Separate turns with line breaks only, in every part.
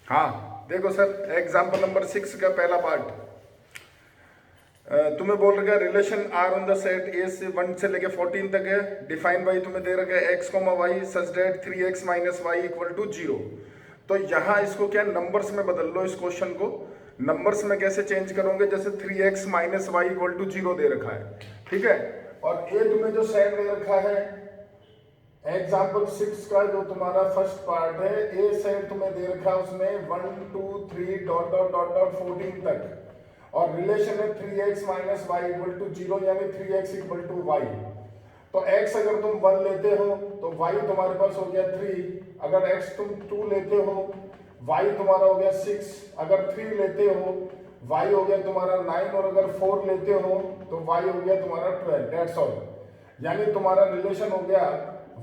हाँ देखो sir, example number 6 का पहला पार्ट तुम्हें बोल रखा है relation R on the set A से 1 से लेके 14 तक है। डिफाइन बाई तुम्हें दे रखा है x comma y such that 3x minus y equal to 0। तो यहाँ इसको क्या नंबर्स में बदल लो, इस क्वेश्चन को नंबर्स में कैसे चेंज करोगे, जैसे 3x minus y equal to 0 दे रखा है, ठीक है। और ए तुम्हें जो सेट दे रखा है एग्जाम्पल 6 का जो तुम्हारा फर्स्ट पार्ट है, ए सेट तुम्हें दे रखा है उसमें 1 2 3 डॉट डॉट डॉट डॉट 14 तक, और रिलेशन है 3x minus y equal to 0 यानी 3x इक्वल टू वाई। तो x अगर तुम 1 लेते हो तो y तुम्हारे पास हो गया 3, अगर x तुम 2 लेते हो y तुम्हारा हो गया 6, अगर 3 लेते हो y हो गया तुम्हारा 9, और अगर 4 लेते हो तो y हो गया तुम्हारा 12। That's all. यानी तुम्हारा रिलेशन हो गया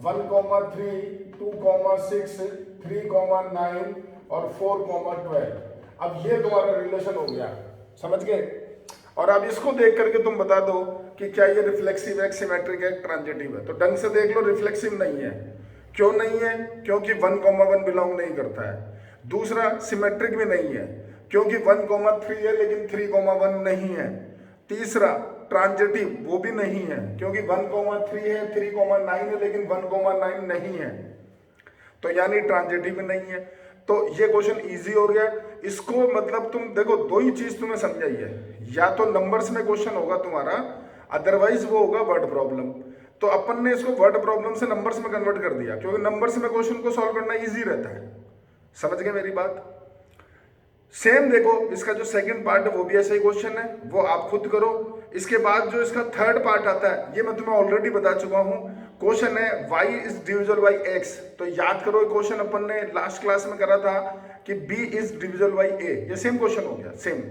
1,3, 2,6, 3,9 और 4,12। अब ये तुम्हारा रिलेशन हो गया, समझ गए। और अब इसको देख करके तुम बता दो कि क्या ये रिफ्लेक्सिव है, सिमेट्रिक है, ट्रांजिटिव है। तो ढंग से देख लो, रिफ्लेक्सिव नहीं है। क्यों नहीं है? क्योंकि 1,1 बिलोंग नहीं करता है। दूसरा, सिमेट्रिक भी नहीं है क्योंकि 1,3 है लेकिन 3,1 नहीं है। तीसरा, ट्रांजिटिव वो भी नहीं है क्योंकि 1,3 है, 3,9 है लेकिन 1,9 नहीं है। तो यानी ट्रांजिटिव भी नहीं है। तो ये क्वेश्चन इजी हो गया। इसको मतलब तुम देखो, दो ही चीज तुम्हें समझाई है, या तो नंबर्स में क्वेश्चन होगा तुम्हारा, अदरवाइज वो होगा वर्ड प्रॉब्लम। तो अपन ने इसको वर्ड प्रॉब्लम से नंबर्स में कन्वर्ट कर दिया क्योंकि नंबर्स में क्वेश्चन को सॉल्व करना इजी रहता है। समझ गए मेरी बात? सेम देखो, इसका जो सेकंड पार्ट है वो भी ऐसा ही क्वेश्चन है, वो आप खुद करो। इसके बाद जो इसका थर्ड पार्ट आता है ये मैं तुम्हें ऑलरेडी बता चुका हूं। क्वेश्चन है y is divisible by x। तो याद करो, क्वेश्चन अपन ने लास्ट क्लास में करा था कि b is divisible by a। ये सेम क्वेश्चन हो गया, सेम।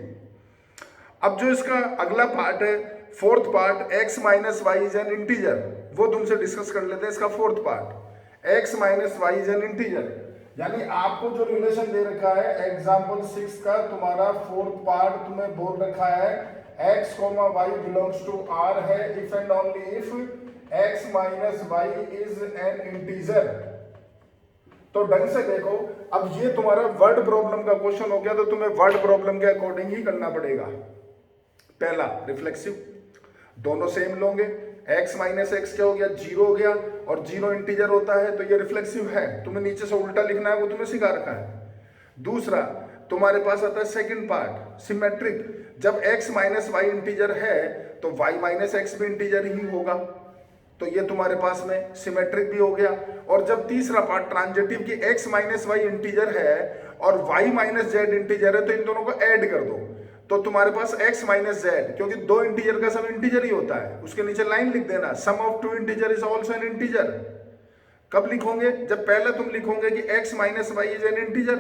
अब जो इसका अगला पार्ट है, fourth part, x minus Y is an integer, वो तुमसे डिस्कस कर लेते हैं। इसका fourth part x minus Y is an integer, यानी आपको जो रिलेशन दे रखा है एग्जाम्पल 6 का तुम्हारा फोर्थ पार्ट तुम्हें बोल रखा है x comma y belongs to r है if and only if x minus Y is an integer. तो ढंग से देखो, अब ये तुम्हारा वर्ड प्रॉब्लम का क्वेश्चन हो गया तो तुम्हें वर्ड प्रॉब्लम के अकॉर्डिंग ही करना पड़ेगा। पहला रिफ्लेक्सिव, दोनों सेम लोगे। x माइनस एक्स क्या हो गया? 0 हो गया, और 0 इंटीजर होता है तो ये रिफ्लेक्सिव है। तुम्हें नीचे से उल्टा लिखना है, वो तुम्हें सिखा रखा है। दूसरा तुम्हारे पास आता है सेकंड पार्ट, सिमेट्रिक। जब x माइनस वाई इंटीजर है तो y माइनस एक्स भी इंटीजर ही होगा, तो ये तुम्हारे पास में सिमेट्रिक भी हो गया। और जब तीसरा पार्ट ट्रांजिटिव की x माइनस वाई इंटीजर है और y माइनस जेड इंटीजर है, तो इन दोनों को ऐड कर दो तो तुम्हारे पास x माइनस जेड, क्योंकि दो इंटीजर का सब इंटीजर ही होता है, उसके नीचे लाइन लिख देना, sum of two integer is also an integer. कब लिखोगे? जब पहला तुम लिखोगे कि x minus Y is an integer,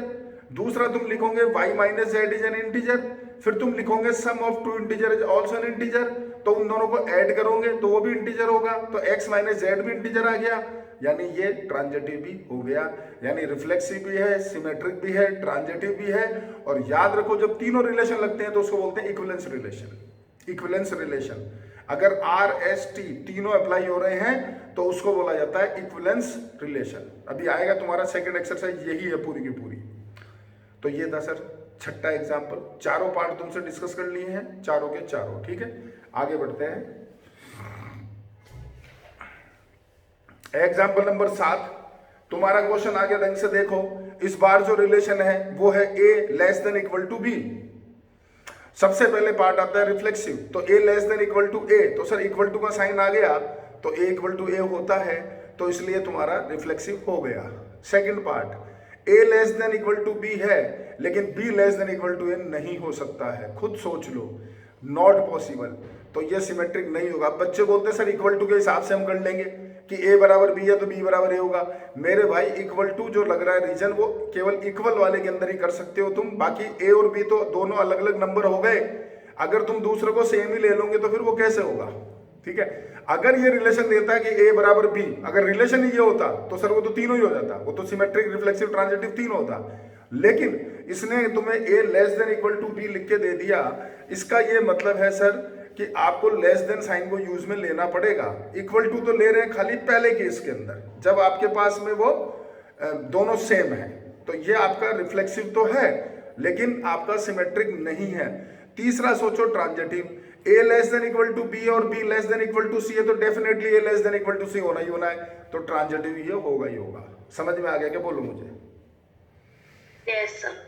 दूसरा तुम लिखोगे y minus Z is an integer, फिर तुम लिखोगे sum of two integer is also an integer. तो उन दोनों को ऐड करोगे तो वो भी इंटीजर होगा, तो x माइनस जेड भी इंटीजर आ गया, यानी ये ट्रांजिटिव भी हो गया। यानी रिफ्लेक्सिव भी है, सिमेट्रिक भी है, ट्रांजिटिव भी है। और याद रखो, जब तीनों रिलेशन लगते हैं तो उसको बोलते हैं इक्विवेलेंस रिलेशन। इक्विवेलेंस रिलेशन, अगर R S T तीनों अप्लाई हो रहे हैं तो उसको बोला जाता है इक्विवेलेंस रिलेशन। अभी आएगा तुम्हारा सेकंड एक्सरसाइज, यही है पूरी की पूरी। तो ये था सर छठा एग्जाम्पल। चारों पार्ट तुमसे डिस्कस कर लिए हैं, चारों के चारों, ठीक है। आगे बढ़ते हैं। एग्जाम्पल नंबर 7, तुम्हारा क्वेश्चन आ गया, ढंग से देखो। इस बार जो रिलेशन है वो है a less than equal to b। सबसे पहले पार्ट आता है रिफ्लेक्सिव, तो a less than equal to a, तो सर इक्वल टू का साइन आ गया तो a इक्वल टू a होता है, तो इसलिए तुम्हारा रिफ्लेक्सिव हो गया। Second part, a less than equal to b है लेकिन b less than equal to a नहीं हो सकता है, खुद सोच लो, नॉट पॉसिबल, तो ये सिमेट्रिक नहीं होगा। बच्चे बोलते हैं सर इक्वल टू के हिसाब से हम कर लेंगे कि a बराबर b है तो b बराबर a होगा। मेरे भाई इक्वल टू जो लग रहा है रीजन, वो केवल इक्वल वाले के अंदर ही कर सकते हो तुम, बाकी a और b तो दोनों अलग अलग नंबर हो गए। अगर तुम दूसरे को सेम ही ले लोगे तो फिर वो कैसे होगा? ठीक है, अगर ये रिलेशन देता है कि a बराबर b, अगर रिलेशन ही ये होता तो सर वो तो तीनों ही हो जाता, वो तो सिमेट्रिक, रिफ्लेक्सिव, ट्रांजिटिव तीनों होता। लेकिन इसने तुम्हें a less than equal to b लिख के दे दिया। इसका ये मतलब है सर कि आपको लेस देन साइन को यूज में लेना पड़ेगा। इक्वल टू तो ले रहे हैं खाली पहले केस के अंदर, जब आपके पास में वो दोनों सेम है, तो ये आपका रिफ्लेक्सिव तो है लेकिन आपका सिमेट्रिक नहीं है। तीसरा सोचो transitive, a less than equal to b और b less than equal to c है तो definitely a less than equal to c होना ही होना है, तो ट्रांजिटिव ये होगा ही होगा। समझ में आ गया क्या? बोलो मुझे।
Yes sir.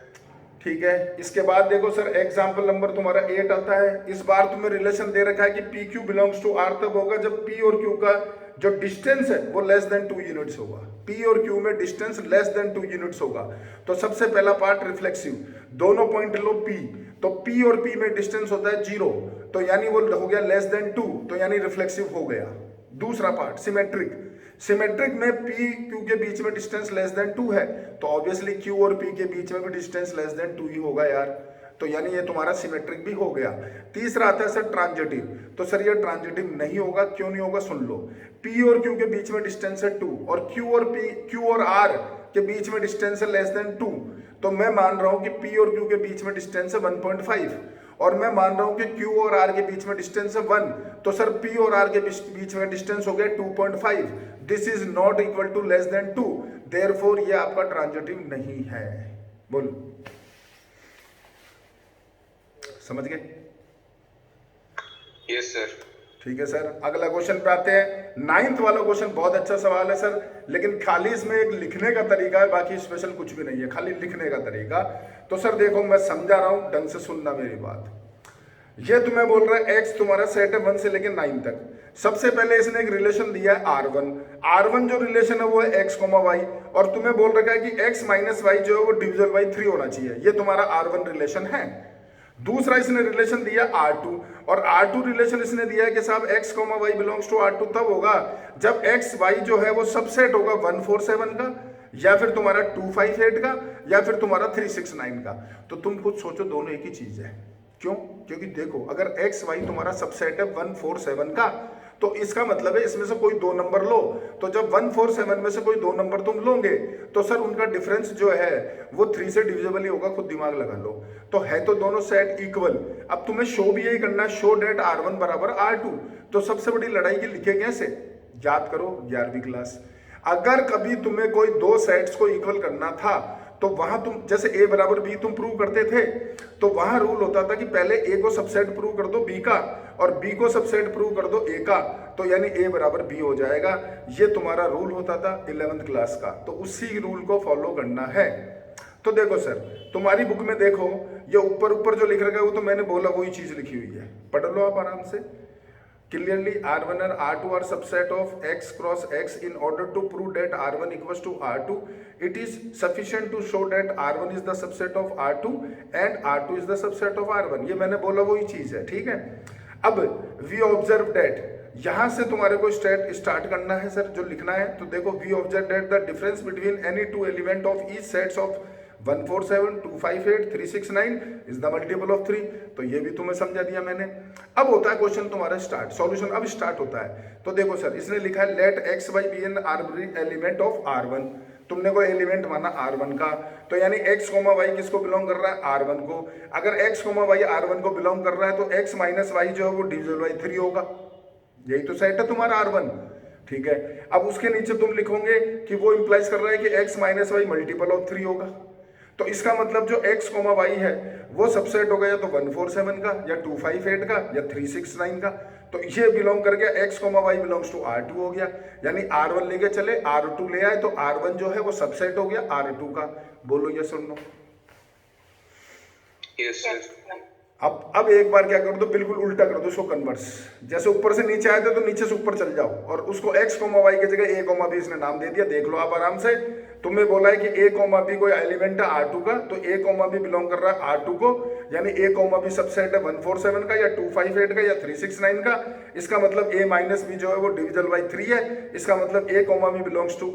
ठीक है, इसके बाद देखो सर एग्जाम्पल नंबर तुम्हारा 8 आता है। इस बार तुम्हें रिलेशन दे रखा है कि P Q belongs to R तब होगा जब पी और क्यू का जो डिस्टेंस है वो लेस देन 2 यूनिट्स होगा। पी और क्यू में डिस्टेंस लेस देन 2 यूनिट्स होगा। तो सबसे पहला पार्ट रिफ्लेक्सिव, दोनों पॉइंट लो पी, तो पी और पी में डिस्टेंस होता है 0, तो यानी वो हो गया लेस देन 2, तो यानी रिफ्लेक्सिव हो गया। दूसरा पार्ट सिमेट्रिक, सिमेट्रिक में पी क्यू के बीच में डिस्टेंस लेस देन 2 है, तो ऑब्वियसली क्यू और पी के बीच में भी डिस्टेंस लेस देन 2 ही होगा यार, तो यानी ये तुम्हारा सिमेट्रिक भी हो गया। तीसरा आता है सर ट्रांजिटिव, तो सर ये ट्रांजिटिव नहीं होगा, क्यों नहीं होगा सुन लो। पी और क्यू के बीच में डिस्टेंस है 2 और क्यू और आर के बीच में डिस्टेंस है लेस देन 2, तो मैं मान रहा हूं कि पी और क्यू के बीच में डिस्टेंस है 1.5 और मैं मान रहा हूं कि क्यू और आर के बीच में डिस्टेंस है 1, तो सर पी और आर के बीच में डिस्टेंस हो गया 2.5। This is not equal to less than 2, therefore ये आपका ट्रांजिटिव नहीं है। बोलो, समझ गए?
Yes sir.
ठीक है सर, अगला क्वेश्चन पे आते हैं। 9th वाला क्वेश्चन बहुत अच्छा सवाल है सर, लेकिन खाली इसमें एक लिखने का तरीका है, बाकी स्पेशल कुछ भी नहीं है, खाली लिखने का तरीका। तो सर देखो मैं समझा रहा हूं, ढंग से सुनना मेरी बात। ये तुम्हें बोल रहा है एक्स तुम्हारा सेट है 1 से लेकर 9 तक। सबसे पहले इसने एक रिलेशन दिया है R1, R1 जो रिलेशन है वो है x, y, और तुम्हें बोल रखा है कि x माइनस वाई जो है वो डिविजल बाई 3 होना चाहिए, ये तुम्हारा R1 रिलेशन है। दूसरा इसने रिलेशन दिया R2, और R2 रिलेशन इसने दिया है कि साहब x, y belongs to R2 तब होगा जब x, y जो है वो सबसेट होगा 147 का, या फिर तुम्हारा 258 का, या फिर तुम्हारा 369 का। तो तुम खुद सोचो, दोनों एक ही चीज है। क्यों? क्योंकि देखो अगर x, y तुम्हारा सबसेट है 147 का, तो इसका मतलब है इसमें से कोई 2 नंबर लो, तो जब 147 में से कोई 2 नंबर तुम लोगे तो सर उनका डिफरेंस जो है वो 3 से डिविजिबल ही होगा, खुद दिमाग लगा लो। तो है तो दोनों सेट इक्वल। अब तुम्हें शो भी यही करना है, शो डेट R1 बराबर R2। तो सबसे बड़ी लड़ाई की लिखे कैसे, याद करो 11वीं क्लास। अगर कभी तुम्हें कोई 2 सेट्स को इक्वल करना था तो वहां तुम जैसे a बराबर b तुम प्रूव करते थे, तो वहां रूल होता था कि पहले a को सबसेट प्रूव कर दो b का और b को सबसेट प्रूव कर दो a का, तो यानी a बराबर b हो जाएगा। ये तुम्हारा रूल होता था 11th क्लास का, तो उसी रूल को फॉलो करना है। तो देखो सर तुम्हारी बुक में देखो ये ऊपर ऊपर जो लिख रखा है वो तो मैंने बोला वही चीज लिखी हुई है, पढ़ लो आप आराम से। Clearly R1 and R2 are subset of x cross x. In order to prove that R1 equals to R2, it is sufficient to show that R1 is the subset of R2 and R2 is the subset of R1. ये मैंने बोला वही चीज है, ठीक है। अब we observe that, यहां से तुम्हारे को स्टार्ट करना है सर, जो लिखना है। तो देखो we observe that the difference between any 2 element of each sets of 147, 258, 369 is the multiple of 3। तो ये भी तुम्हें समझा दिया मैंने। अब होता है क्वेश्चन तुम्हारा स्टार्ट, सॉल्यूशन अब स्टार्ट होता है। तो देखो सर इसने लिखा है let x, y be an arbitrary element of R1। तुमने कोई एलिमेंट माना R1 का, तो यानी x, y किसको बिलोंग कर रहा है, R1 को। अगर x, y R1 को बिलोंग कर रहा है तो x माइनस वाई जो है वो डिविजिबल बाई 3 होगा, यही तो सेट है तुम्हारा R1, ठीक है। अब उसके नीचे तुम लिखोगे कि वो इंप्लाइज कर रहा है कि x minus y multiple of 3 होगा। तो इसका मतलब जो x, y है वो सबसेट होगा या तो 147 का, या 258 का, या 369 का। तो ये बिलोंग कर गया, x, y belongs to R2 हो गया, यानी R1 लेके चले R2 ले आए, तो R1 जो है वो सबसेट हो गया R2 का। बोलो ये सुन लो।
Yes sir.
अब एक बार क्या कर दो, बिल्कुल उल्टा कर दो उसको कन्वर्स। जैसे ऊपर से नीचे आए थे तो नीचे से ऊपर चल जाओ, और उसको x, y की जगह a, b इसने नाम दे दिया। देख लो आप आराम से, तुम्हें बोला है कि a, b कोई एलिमेंट है R2 का, तो a, b बिलोंग कर रहा है R2 को, यानी a, b सबसेट है 147 का, या 258 का, या 369 का। इसका मतलब a माइनस बी जो है वो डिविजल बाई 3 है। इसका मतलब a, b belongs to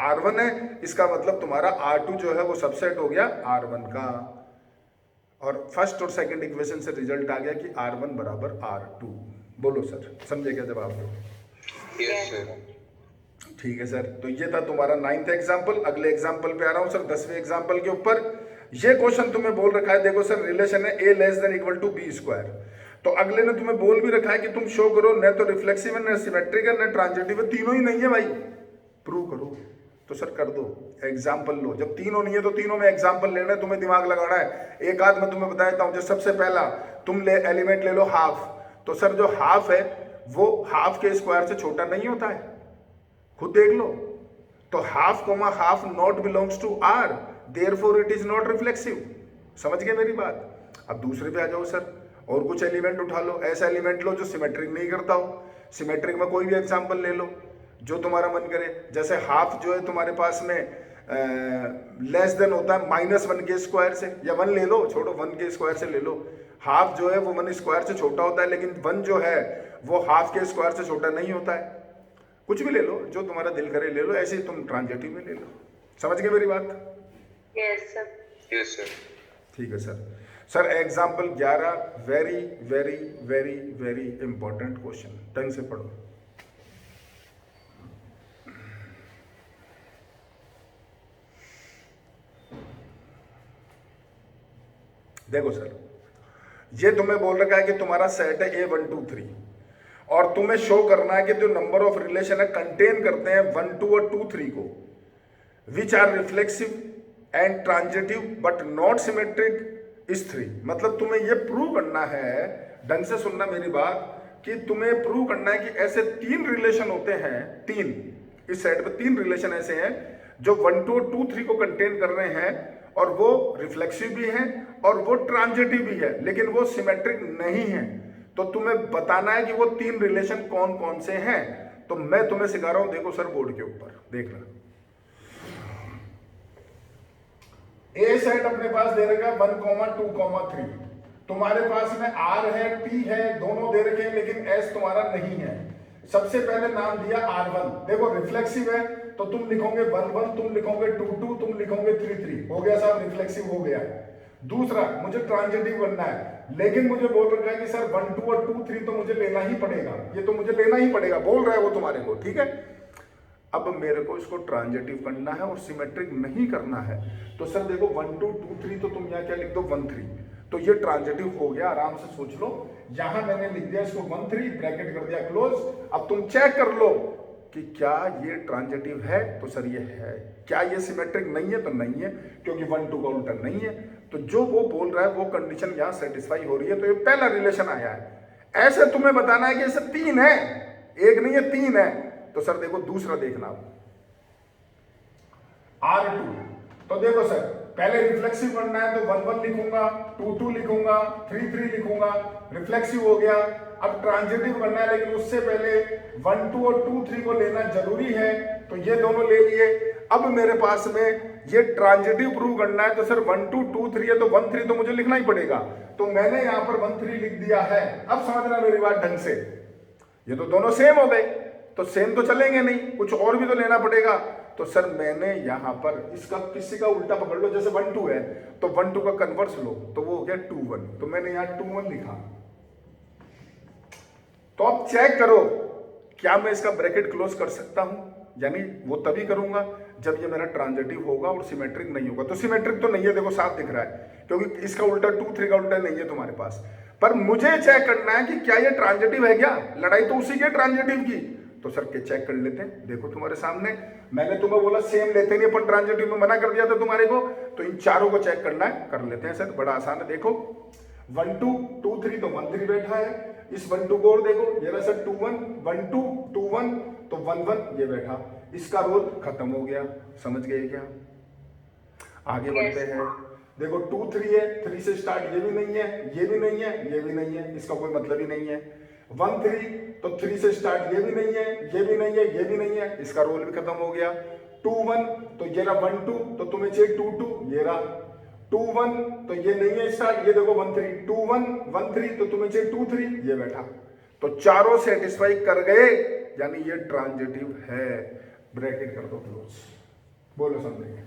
R1 है। इसका मतलब तुम्हारा R2 जो है वो सबसेट हो गया R1 का, और फर्स्ट और सेकंड इक्वेशन से रिजल्ट आ गया कि R1 बराबर R2। बोलो सर, समझे क्या जवाब दो?
Yes sir.
ठीक है सर, तो ये था तुम्हारा 9th एग्जाम्पल। अगले एग्जाम्पल पे आ रहा हूं सर, 10वें एग्जाम्पल के ऊपर। ये क्वेश्चन तुम्हें बोल रखा है, देखो सर रिलेशन है a less than equal to b square. तो अगले ने तुम्हें बोल भी रखा है कि तुम शो करो न तो रिफ्लेक्सिव है, न सिमेट्रिक है, न ट्रांजिटिव है, तीनों ही नहीं है भाई, प्रूव करो। तो सर कर दो, एग्जाम्पल लो। जब तीनों नहीं है तो तीनों में एग्जाम्पल लेना है, तुम्हें दिमाग लगाना है। एक आध मैं तुम्हें बता देता हूँ। जो सबसे पहला तुम ले एलिमेंट ले लो हाफ, तो सर जो हाफ है वो हाफ के स्क्वायर से छोटा नहीं होता है, खुद देख लो। तो half comma half not belongs to R, therefore it is not reflexive. समझ गए मेरी बात? अब दूसरे पे आ जाओ सर, और कुछ एलिमेंट उठा लो, ऐसा एलिमेंट लो जो सिमेट्रिक नहीं करता हो। सिमेट्रिक में कोई भी एग्जांपल ले लो जो तुम्हारा मन करे। जैसे हाफ जो है तुम्हारे पास में लेस देन होता है -1 के स्क्वायर से, या 1 ले लो, छोड़ो 1 के स्क्वायर से ले लो। हाफ जो है वो 1 स्क्वायर से छोटा होता है, लेकिन 1 जो है वो हाफ के स्क्वायर से छोटा नहीं होता है। कुछ भी ले लो, जो तुम्हारा दिल करे ले लो, ऐसे ही तुम ट्रांजिटिव में ले लो। समझ गए मेरी बात?
Yes sir.
Yes, sir.
ठीक है sir. Sir example 11, very very very very important question, ढंग से पढ़ो। देखो सर, ये तुम्हें बोल रखा है कि तुम्हारा सेट है A 1 2 3, और तुम्हें शो करना है कि जो नंबर ऑफ रिलेशन है कंटेन करते हैं 1 2 और 2 3 को, which are reflexive and transitive but not symmetric is 3। मतलब तुम्हें ये प्रूव करना है, ढंग से सुनना मेरी बात, कि तुम्हें प्रूव करना है कि ऐसे 3 रिलेशन होते हैं, 3 इस सेट पे 3 रिलेशन ऐसे हैं जो 1 2 और 2 3 को कंटेन कर रहे हैं, और वो रिफ्लेक्सिव भी हैं और वो ट्रांजिटिव भी है, लेकिन वो सिमेट्रिक नहीं है। तो तुम्हें बताना है कि वो 3 रिलेशन कौन कौन से हैं। तो मैं तुम्हें सिखा रहा हूं, देखो सर बोर्ड के ऊपर देखना। ए सेट अपने पास दे रखा 1 2 3, तुम्हारे पास में आर है टी है, दोनों दे रखे हैं, लेकिन एस तुम्हारा नहीं है। सबसे पहले नाम दिया R1, देखो रिफ्लेक्सिव है तो तुम लिखोगे 1 1, तुम लिखोगे 2 2, तुम लिखोगे 3 3, हो गया साहब, रिफ्लेक्सिव हो गया। दूसरा, मुझे ट्रांजिटिव बनना है, लेकिन मुझे बोल रखा है कि सर 1 2 और 2 3 तो मुझे लेना ही पड़ेगा, ये तो मुझे लेना ही पड़ेगा, बोल रहा है वो तुम्हारे को, ठीक है। अब मेरे को इसको ट्रांजिटिव करना है और सिमेट्रिक नहीं करना है। तो सर देखो 1 2 2 3, तो तुम यहाँ क्या लिख दो 1 3, तो ये ट्रांजिटिव हो गया, आराम से सोच लो। यहां मैंने लिख दिया इसको 1 3, ब्रैकेट कर दिया क्लोज। अब तुम चेक कर लो कि क्या ये ट्रांजिटिव है, तो सर ये है। क्या ये सिमेट्रिक नहीं है, तो नहीं है, क्योंकि 1 2 का उल्टा नहीं है। तो जो वो बोल रहा है वो कंडीशन यहां सेटिस्फाई हो रही है, तो ये पहला रिलेशन आया है। ऐसे तुम्हें बताना है कि ऐसे 3 है, एक नहीं है 3 है। तो सर देखो दूसरा देखना, R2, तो देखो सर पहले रिफ्लेक्सिव बनना है तो 1 1 लिखूंगा, 2 2 लिखूंगा, 3 3 लिखूंगा, रिफ्लेक्सिव हो गया। अब ट्रांजिटिव बनना है, लेकिन उससे पहले 1 2 और 2 3 को लेना जरूरी है, तो ये दोनों ले लिए। अब मेरे पास में ये ट्रांजिटिव प्रूव करना है, तो सर 1 2 2 3 है तो 1 3 तो मुझे लिखना ही पड़ेगा, तो मैंने यहां पर 1 3 लिख दिया है। अब समझना मेरी बात ढंग से, ये तो दोनों सेम हो गए, तो सेम तो चलेंगे नहीं, कुछ और भी तो लेना पड़ेगा। तो सर मैंने यहां पर इसका किसी का उल्टा पकड़ लो, जैसे 1 2 है तो 1 2 का कन्वर्स लो, तो वो हो गया 2 1, तो मैंने यहां 2 1 लिखा। तो अब चेक करो, क्या मैं इसका ब्रैकेट क्लोज कर सकता हूं? यानी वो तभी करूंगा जब ये मेरा ट्रांजिटिव होगा और सिमेट्रिक नहीं होगा। तो सिमेट्रिक तो नहीं है, देखो साफ दिख रहा है, क्योंकि इसका उल्टा 2 3 का उल्टा नहीं है तुम्हारे पास। पर मुझे चेक करना है कि क्या ये ट्रांजिटिव है, क्या लड़ाई तो उसी के ट्रांजिटिव की। तो सर के चेक कर लेते हैं, देखो तुम्हारे सामने, मैंने तुम्हें बोला सेम लेते नहीं, अपन ट्रांजिटिव में मना कर दिया था तुम्हारे को, तो इन चारों को चेक करना है, कर लेते हैं सर, बड़ा आसान है। देखो 1 2 2 3 तो 1 3 बैठा है, इस 1 2 को और देखो, ये रहा सर 2 1 1 2 2 1, तो 1 1 ये बैठा, इसका रोल खत्म हो गया। समझ गए क्या? आगे बढ़ते हैं। देखो 2 3 है, 3 से स्टार्ट, ये भी नहीं है, ये भी नहीं है, ये भी नहीं है, इसका कोई मतलब ही नहीं है। 1 3 तो 3 से स्टार्ट, ये भी नहीं है, ये भी नहीं है, ये भी नहीं है, इसका रोल भी खत्म हो गया। 2 1 तो ये रहा 1 2, तो तुम्हें चाहिए 2 2, ये रहा 2 1, तो ये नहीं है स्टार्ट, ये देखो 1 3 2 1 1 3, तो तुम्हें चाहिए 2 3, ये बैठा। तो चारों सेटिस्फाई कर गए, यानी ये ट्रांजिटिव है। ब्रैकेट कर दो क्लोज, बोलो समझेंगे।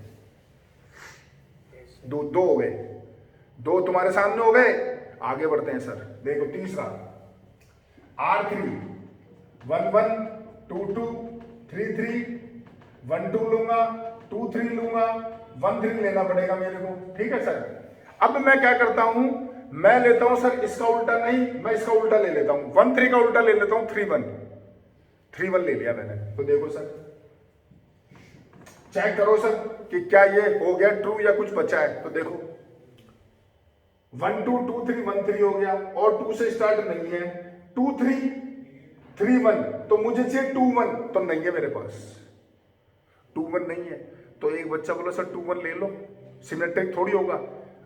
दो हो गए, 2 तुम्हारे सामने हो गए। आगे बढ़ते हैं सर, देखो तीसरा R3 1 1 2 2 3 3, 1 2 लूंगा, 2 3 लूंगा, 1 3 लेना पड़ेगा मेरे को, ठीक है सर। अब मैं क्या करता हूं, मैं लेता हूं सर इसका उल्टा नहीं, मैं इसका उल्टा ले लेता हूं, 1 3 का उल्टा ले लेता हूं, 3 1 ले लिया मैंने। तो देखो सर चेक करो सर कि क्या ये हो गया ट्रू या कुछ बचा है। तो देखो 1 2 2 3 1 3 हो गया और 2 से स्टार्ट नहीं है, 2 3 3 1, तो मुझे चाहिए 2 1, तो नहीं है मेरे पास, 2 1 नहीं है। तो एक बच्चा बोला सर 2 1 ले लो, सिमेट्रिक थोड़ी होगा,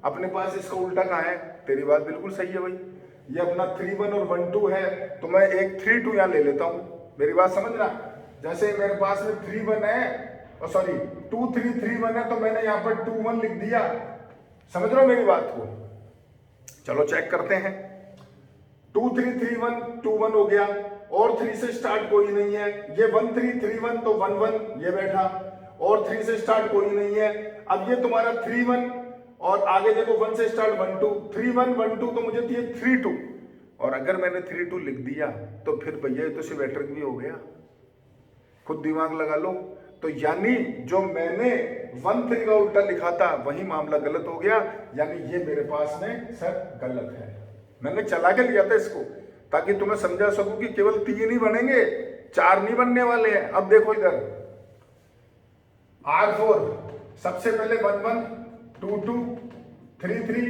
अपने पास इसका उल्टा कहाँ है। तेरी बात बिल्कुल सही है भाई, ये अपना 3 1 और 1 2 है, तो मैं एक 3 2 यहाँ ले लेता हूँ। मेरी बात समझना, जैसे मेरे पास में 3 1 है, और सॉरी 2 3 3 1 है, तो मैंने यहाँ पर 2 1 लिख दिया। समझ रहे हो मेरी बात को। चलो चेक करते हैं, 2 3 3 1 2 1 हो गया, और 3 से स्टार्ट कोई नहीं है, ये 1 3 3 1 तो 1 1 ये बैठा, और 3 से स्टार्ट कोई नहीं है। अब ये तुम्हारा 3 1 और आगे देखो 1 से स्टार्ट 1 2, 3 1 1 2, तो मुझे चाहिए 3 2, और अगर मैंने 3 2 लिख दिया तो फिर भैया ये तो सिमेट्रिक भी हो गया। खुद दिमाग लगा लो। तो यानी जो मैंने 1 3 का उल्टा लिखा था वही मामला गलत हो गया, यानी ये मेरे पास में सर गलत है। मैंने चला के लिया था इसको ताकि तुम्हें समझा सकूं कि केवल 3 ही बनेंगे, 4 नहीं बनने वाले हैं। अब देखो इधर R4, सबसे पहले 1 1 2 2 3 3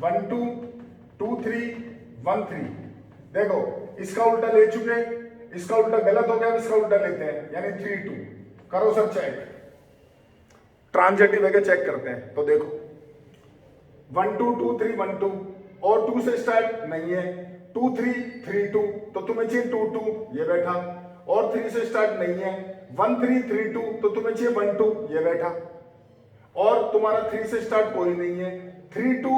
1 2 2 3 1 3, देखो इसका उल्टा ले चुके, इसका उल्टा गलत हो गया, इसका उल्टा लेते हैं यानी 3 2। करो सर चेक, ट्रांजिटिव है क्या चेक करते हैं। तो देखो 1 2 2 3 1 2, और 2 से स्टार्ट नहीं है, 2 3 3 2, तो तुम्हें चाहिए 2 2 ये बैठा, और 3 से स्टार्ट नहीं है, 1 3 3 2, तो तुम्हें चाहिए 1 2 ये बैठा, और तुम्हारा 3 से स्टार्ट कोई नहीं है, 3 2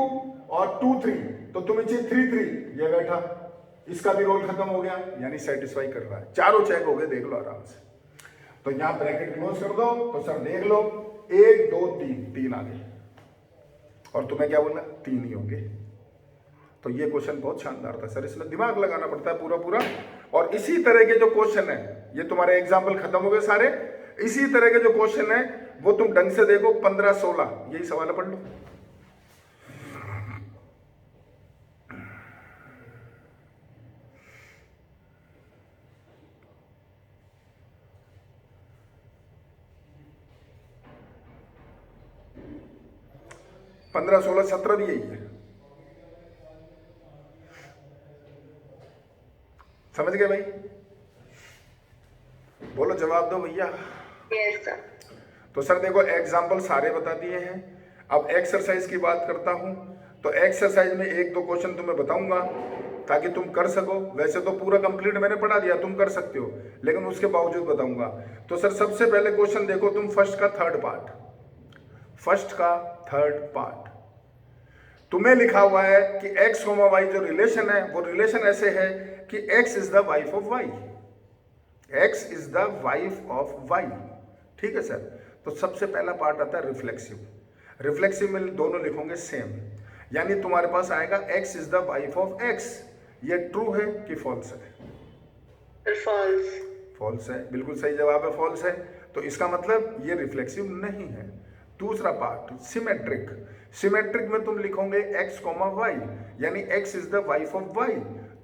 और 2 3, तो तुम्हें चाहिए 3 3 ये बैठा। इसका भी रोल खत्म हो गया, यानी सेटिस्फाई कर रहा है। चारों चेक हो गए, देख लो आराम से। तो यहां ब्रैकेट क्लोज कर दो, तो सर देख लो 1 2 3 3 आ गए, और तुम्हें क्या बोलना 3 ही होंगे। तो ये क्वेश्चन बहुत शानदार था सर, इसमें दिमाग लगाना पड़ता है पूरा पूरा। और इसी तरह के जो क्वेश्चन है, ये तुम्हारे एग्जाम्पल खत्म हो गए सारे, इसी तरह के जो क्वेश्चन है वो तुम ढंग से देखो, 15 16 यही सवाल पढ़ लो। पंद्रह 16 17 भी यही है, समझ गए भाई। बोलो जवाब दो भैया।
Yes sir.
तो सर देखो एग्जाम्पल सारे बता दिए हैं। अब एक्सरसाइज की बात करता हूं, तो एक्सरसाइज में 1 2 क्वेश्चन तुम्हें बताऊंगा ताकि तुम कर सको। वैसे तो पूरा कंप्लीट मैंने पढ़ा दिया, तुम कर सकते हो, लेकिन उसके बावजूद बताऊंगा। तो सर सबसे पहले क्वेश्चन देखो तुम, फर्स्ट का थर्ड पार्ट तुम्हें लिखा हुआ है कि x, y जो रिलेशन है वो रिलेशन ऐसे है कि x is the wife of y, x is the wife of y। ठीक है सर। तो सबसे पहला पार्ट आता है रिफ्लेक्सिव में दोनों लिखोगे सेम, यानी तुम्हारे पास आएगा x is the wife of x। ये ट्रू है कि फॉल्स है? फॉल्स है, बिल्कुल सही जवाब है, फॉल्स है। तो इसका मतलब ये रिफ्लेक्सिव नहीं है। दूसरा पार्ट सिमेट्रिक में तुम लिखोगे x, y, यानी x is the wife of y,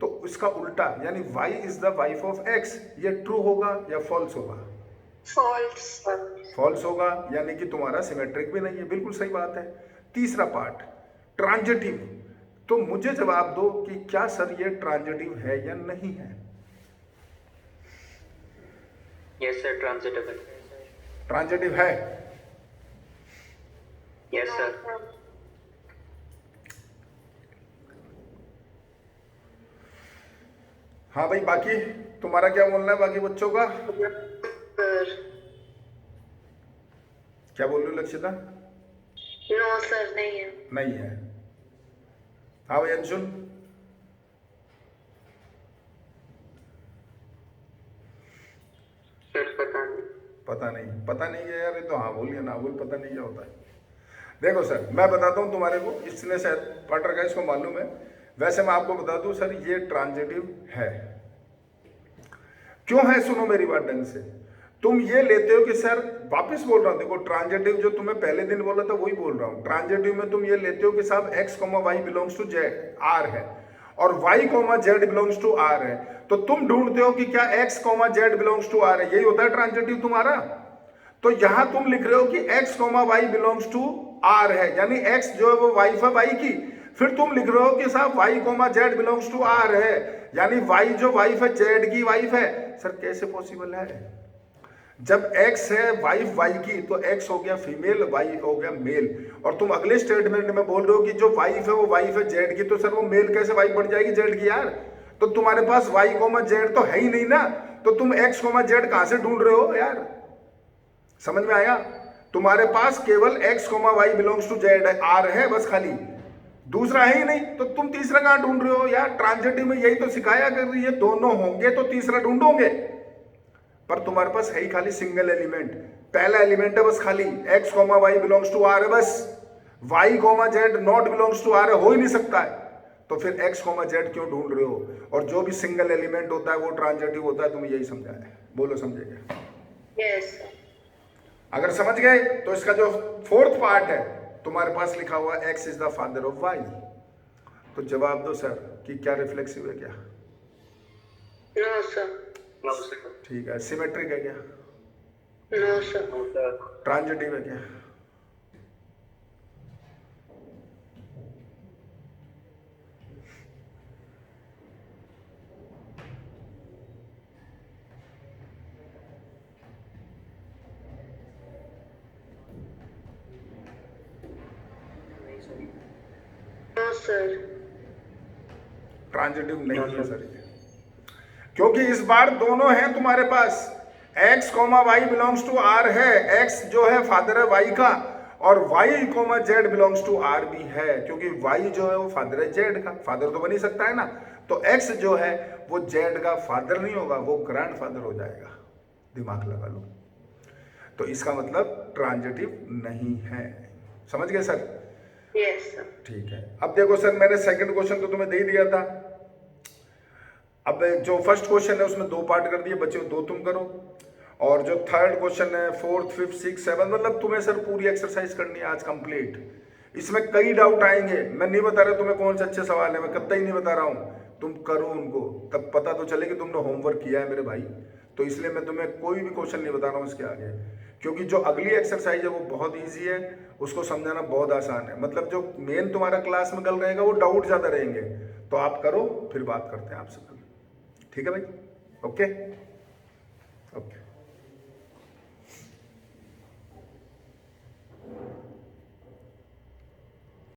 तो इसका उल्टा यानी y is the wife of x, ये ट्रू होगा या फॉल्स होगा? फॉल्स होगा, यानी कि तुम्हारा सिमेट्रिक भी नहीं है, बिल्कुल सही बात है। तीसरा पार्ट ट्रांजिटिव, तो मुझे जवाब दो कि क्या सर ये ट्रांजिटिव है या नहीं है?
यस सर,
ट्रांजिटिव है।
Yes sir.
हाँ भाई, बाकी तुम्हारा क्या बोलना है बाकी बच्चों का? क्या बोल रहे हो लक्षिता?
नो सर, नहीं है।
नहीं है। हाँ भाई अंशुल?
सर
पता नहीं है यार, ये तो हाँ बोलिए ना बोल, पता नहीं क्या होता है। देखो सर मैं बताता हूँ तुम्हारे को, इसने शायद पढ़ रखा है, इसको मालूम है। वैसे मैं आपको बता दूं सर, ये ट्रांजिटिव है। क्यों है? सुनो मेरी बात ढंग से। तुम ये लेते हो कि सर, वापस बोल रहा हूं, देखो ट्रांजिटिव जो तुम्हें पहले दिन बोला था वही बोल रहा हूं। ट्रांजिटिव में तुम ये लेते हो कि साहब x, y belongs to z R है और y, z belongs to R है, तो तुम ढूंढते हो कि क्या x, z belongs to R है, यही होता है ट्रांजिटिव तुम्हारा। तो यहां तुम लिख रहे हो कि x comma y belongs to r है, यानी x जो है वो वाइफ है y की। फिर तुम लिख रहे हो कि साहब y comma z belongs to r है, यानी y जो वाइफ है z की वाइफ है। सर कैसे पॉसिबल है? जब x है वाइफ y की तो x हो गया फीमेल, y हो गया मेल, और तुम अगले स्टेटमेंट में बोल रहे हो कि जो वाइफ है वो वाइफ है z की, तो सर वो मेल कैसे वाइफ बन जाएगी z की यार? तो तुम्हारे पास y कॉमा जेड तो है ही नहीं ना, तो तुम x कॉमा जेड कहां से ढूंढ रहे हो यार? समझ में आया? तुम्हारे पास केवल x comma y belongs to z r है बस, खाली दूसरा है ही नहीं, तो तुम तीसरा कहां ढूंढ रहे हो यार? ट्रांजिटिव में यही तो सिखाया कर रही है, दोनों होंगे तो तीसरा ढूंढोगे, पर तुम्हारे पास है ही खाली सिंगल एलिमेंट। पहला एलिमेंट है बस खाली x comma y belongs to r है बस, y comma z not belongs to r है, हो ही नहीं सकता है। तो फिर x कॉमा जेड क्यों ढूंढ रहे हो? और जो भी सिंगल एलिमेंट होता है वो ट्रांजिटिव होता है, तुम्हें यही समझाया है। बोलो समझेगा?
Yes sir.
अगर समझ गए तो इसका जो फोर्थ पार्ट है तुम्हारे पास लिखा हुआ x is the father of y, तो जवाब दो सर कि क्या रिफ्लेक्सिव है क्या?
No sir.
No sir.
ठीक है। सिमेट्रिक है क्या?
No sir.
No sir.
Transitive है क्या?
No sir.
ट्रांजिटिव नहीं है सर ये, क्योंकि इस बार दोनों हैं तुम्हारे पास। x comma y belongs to r है, x जो है फादर है y का, और y comma z belongs to r भी है, क्योंकि y जो है वो फादर है z का, फादर तो बन ही सकता है ना। तो x जो है वो z का फादर नहीं होगा, वो ग्रैंड फादर हो जाएगा। दिमाग लगा लो। तो इसका मतलब ट्रांजिटिव नहीं है। समझ गए सर?
Yes sir.
ठीक है। अब देखो सर, मैंने सेकंड क्वेश्चन तो तुम्हें दे दिया था। अब जो फर्स्ट क्वेश्चन है उसमें 2 पार्ट कर दिए, बच्चे 2 तुम करो, और जो थर्ड क्वेश्चन है 4th 5th 6th 7th, मतलब तुम्हें सर पूरी एक्सरसाइज करनी है आज कंप्लीट। इसमें कई डाउट आएंगे, मैं नहीं बता रहा तुम्हें कौन से अच्छे सवाल है, मैं कतई नहीं बता रहा हूँ। तुम करो उनको, तब पता तो चले कि तुमने होमवर्क किया है मेरे भाई। तो इसलिए मैं तुम्हें कोई भी क्वेश्चन नहीं बता रहा हूँ इसके आगे, क्योंकि जो अगली एक्सरसाइज है वो बहुत ईजी है, उसको समझाना बहुत आसान है। मतलब जो मेन तुम्हारा क्लास में कल रहेगा वो डाउट ज़्यादा रहेंगे। तो आप करो, फिर बात करते हैं आपसे कल। ठीक है भाई? Okay okay.